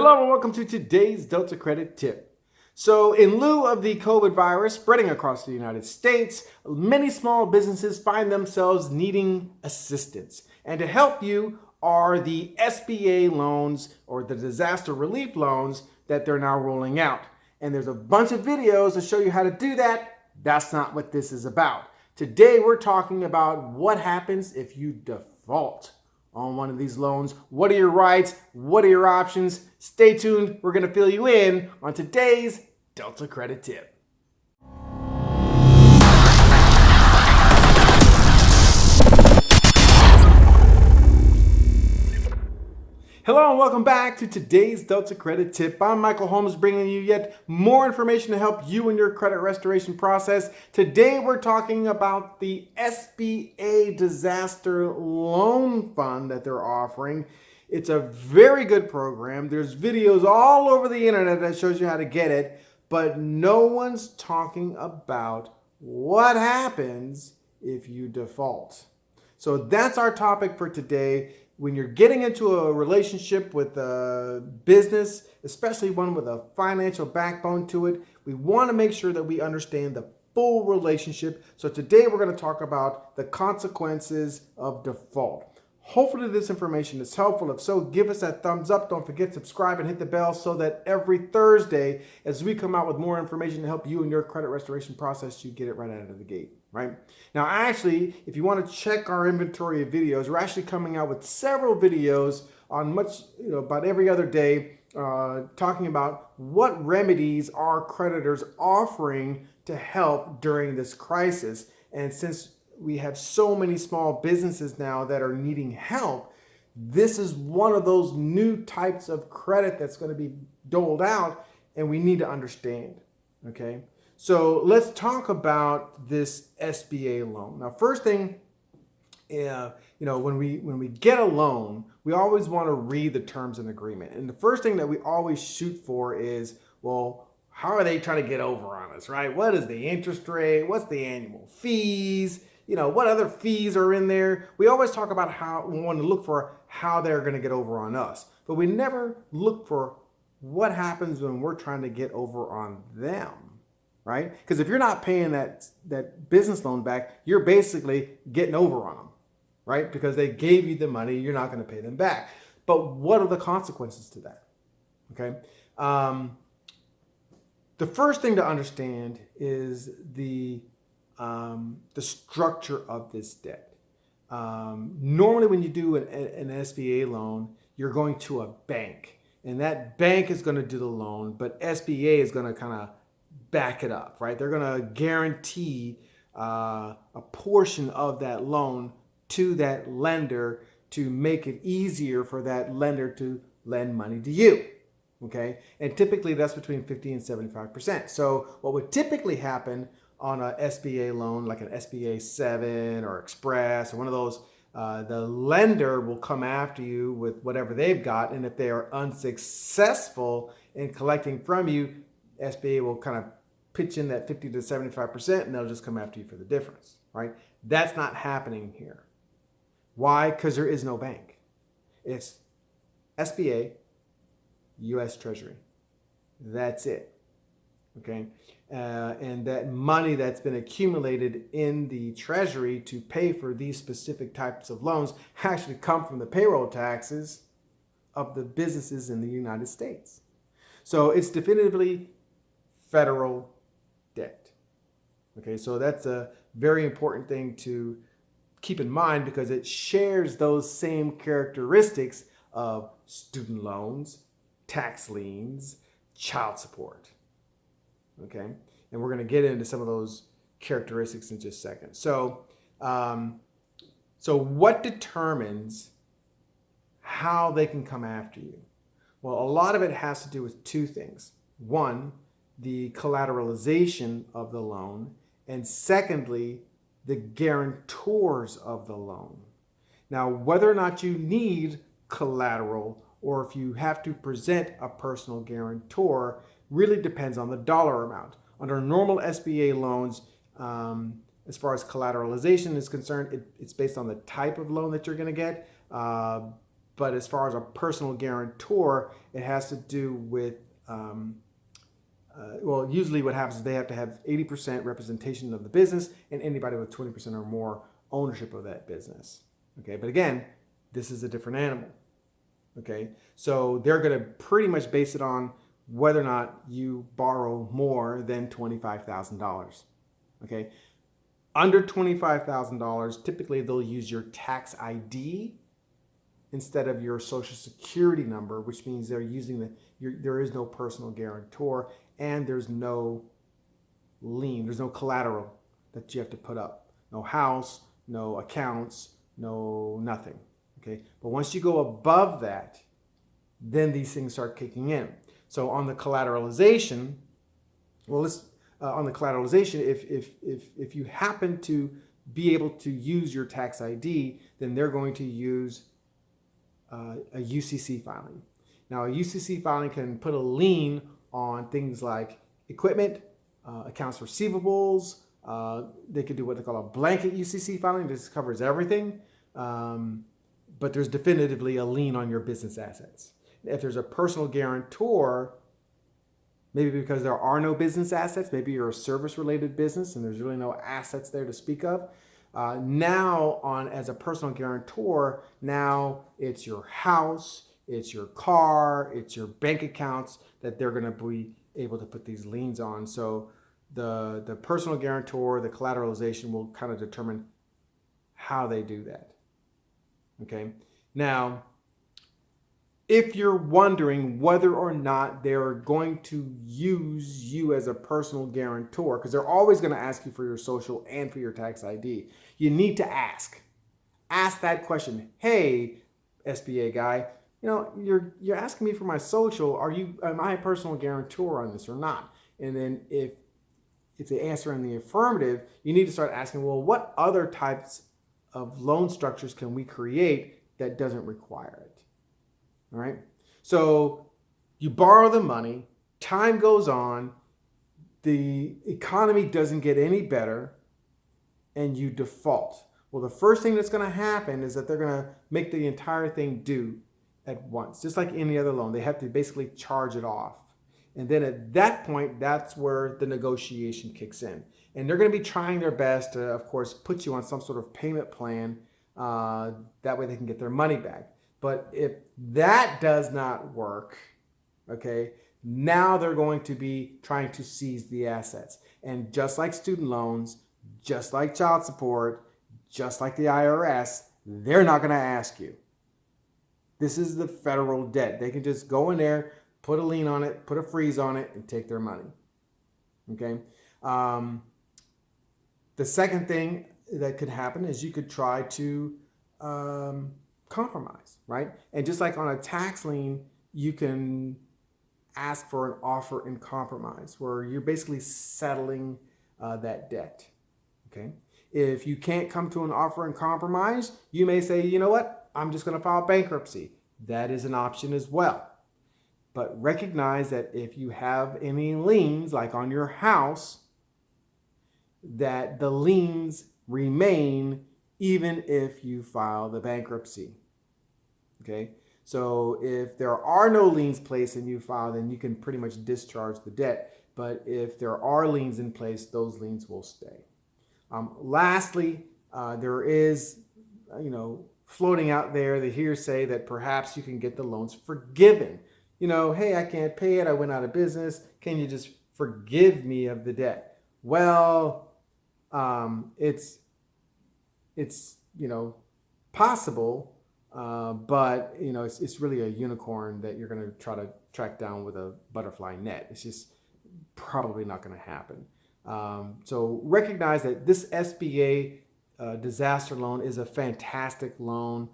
Hello and welcome to today's Delta Credit Tip. So in lieu of the COVID virus spreading across the United States, many small businesses find themselves needing assistance. And to help you are the SBA loans or the disaster relief loans that they're now rolling out. And there's a bunch of videos to show you how to do that. That's not what this is about. Today we're talking about what happens if you default on one of these loans. What are your rights? What are your options? Stay tuned. We're going to fill you in on today's Delta Credit Tip. Hello and welcome back to today's Delta Credit Tip. I'm Michael Holmes, bringing you yet more information to help you in your credit restoration process. Today we're talking about the SBA Disaster Loan Fund that they're offering. It's a very good program. There's videos all over the internet that shows you how to get it, but no one's talking about what happens if you default. So that's our topic for today. When you're getting into a relationship with a business, especially one with a financial backbone to it, we want to make sure that we understand the full relationship. So today we're going to talk about the consequences of default. Hopefully this information is helpful. If so, give us that thumbs up. Don't forget to subscribe and hit the bell so that every Thursday, as we come out with more information to help you in your credit restoration process, you get it right out of the gate. Right? Now, actually, if you want to check our inventory of videos, we're actually coming out with several videos on about every other day, talking about what remedies are creditors offering to help during this crisis. And since we have so many small businesses now that are needing help, this is one of those new types of credit that's going to be doled out, and we need to understand. Okay? So let's talk about this SBA loan. Now, first thing, when we get a loan, we always want to read the terms and agreement. And the first thing that we always shoot for is, well, how are they trying to get over on us, right? What is the interest rate? What's the annual fees? What other fees are in there? We always talk about how we want to look for how they're going to get over on us, but we never look for what happens when we're trying to get over on them. Right? Because if you're not paying that business loan back, you're basically getting over on them, right? Because they gave you the money, you're not going to pay them back. But what are the consequences to that? Okay. The first thing to understand is the structure of this debt. Normally, when you do an SBA loan, you're going to a bank, and that bank is going to do the loan, but SBA is going to kind of back it up, right? They're going to guarantee a portion of that loan to that lender to make it easier for that lender to lend money to you, okay? And typically that's between 50 and 75%. So what would typically happen on a SBA loan, like an SBA 7 or Express or one of those, the lender will come after you with whatever they've got, and if they are unsuccessful in collecting from you, SBA will kind of pitch in that 50 to 75%, and they'll just come after you for the difference, right? That's not happening here. Why? Because there is no bank. It's SBA, U.S. Treasury. That's it, okay? And that money that's been accumulated in the Treasury to pay for these specific types of loans actually come from the payroll taxes of the businesses in the United States. So it's definitively federal debt. Okay, so that's a very important thing to keep in mind because it shares those same characteristics of student loans, tax liens, child support. Okay, and we're going to get into some of those characteristics in just a second. So, what determines how they can come after you? Well, a lot of it has to do with two things. One, the collateralization of the loan, and secondly, the guarantors of the loan. Now, whether or not you need collateral or if you have to present a personal guarantor really depends on the dollar amount. Under normal SBA loans, as far as collateralization is concerned, it's based on the type of loan that you're going to get. But as far as a personal guarantor, it has to do with, well, usually what happens is they have to have 80% representation of the business and anybody with 20% or more ownership of that business. Okay, but again, this is a different animal. Okay, so they're going to pretty much base it on whether or not you borrow more than $25,000. Okay, under $25,000, typically they'll use your tax ID instead of your social security number, which means they're using there is no personal guarantor and there's no lien, there's no collateral that you have to put up. No house, no accounts, no nothing. Okay, but once you go above that, then these things start kicking in. So on the collateralization, if you happen to be able to use your tax ID, then they're going to use a UCC filing. Now, a UCC filing can put a lien on things like equipment, accounts receivables. They could do what they call a blanket UCC filing. This covers everything. But there's definitively a lien on your business assets. If there's a personal guarantor, maybe because there are no business assets, maybe you're a service-related business and there's really no assets there to speak of. As a personal guarantor, now it's your house, it's your car, it's your bank accounts that they're going to be able to put these liens on. So the personal guarantor, the collateralization will kind of determine how they do that. Okay. Now, if you're wondering whether or not they're going to use you as a personal guarantor, because they're always going to ask you for your social and for your tax ID, you need to ask. Ask that question. Hey, SBA guy, you're asking me for my social. Am I a personal guarantor on this or not? And then if they answer in the affirmative, you need to start asking, well, what other types of loan structures can we create that doesn't require it? All right. So you borrow the money, time goes on, the economy doesn't get any better, and you default. Well, the first thing that's going to happen is that they're going to make the entire thing due at once, just like any other loan. They have to basically charge it off. And then at that point, that's where the negotiation kicks in. And they're going to be trying their best to, of course, put you on some sort of payment plan. That way they can get their money back. But if that does not work, okay, now they're going to be trying to seize the assets. And just like student loans, just like child support, just like the IRS, they're not going to ask you. This is the federal debt. They can just go in there, put a lien on it, put a freeze on it, and take their money. Okay. The second thing that could happen is you could try to compromise, right? And just like on a tax lien, you can ask for an offer in compromise where you're basically settling that debt. Okay. If you can't come to an offer in compromise, you may say, you know what? I'm just going to file bankruptcy. That is an option as well. But recognize that if you have any liens, like on your house, that the liens remain even if you file the bankruptcy. Okay? So if there are no liens placed and you file, then you can pretty much discharge the debt. But if there are liens in place, those liens will stay. Lastly, there is, floating out there the hearsay that perhaps you can get the loans forgiven. Hey, I can't pay it. I went out of business. Can you just forgive me of the debt? Well, it's possible, but it's really a unicorn that you're going to try to track down with a butterfly net. It's just probably not going to happen. So recognize that this SBA disaster loan is a fantastic loan.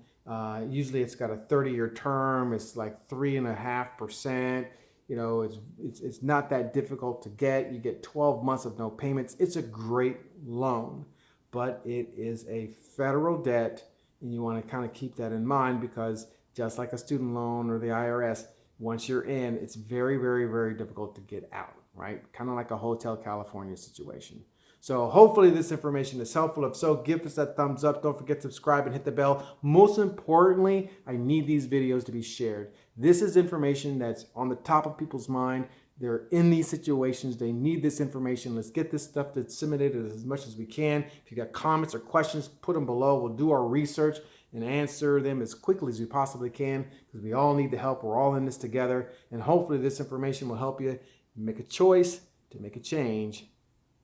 Usually it's got a 30-year term. It's like 3.5%. It's not that difficult to get. You get 12 months of no payments. It's a great loan, but it is a federal debt, and you want to kind of keep that in mind because just like a student loan or the IRS, once you're in, it's very, very, very difficult to get out, right? Kind of like a Hotel California situation. So hopefully this information is helpful. If so, give us that thumbs up. Don't forget to subscribe and hit the bell. Most importantly, I need these videos to be shared. This is information that's on the top of people's mind. They're in these situations. They need this information. Let's get this stuff disseminated as much as we can. If you got comments or questions, put them below. We'll do our research and answer them as quickly as we possibly can, because we all need the help. We're all in this together. And hopefully this information will help you make a choice to make a change.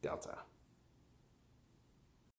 Delta.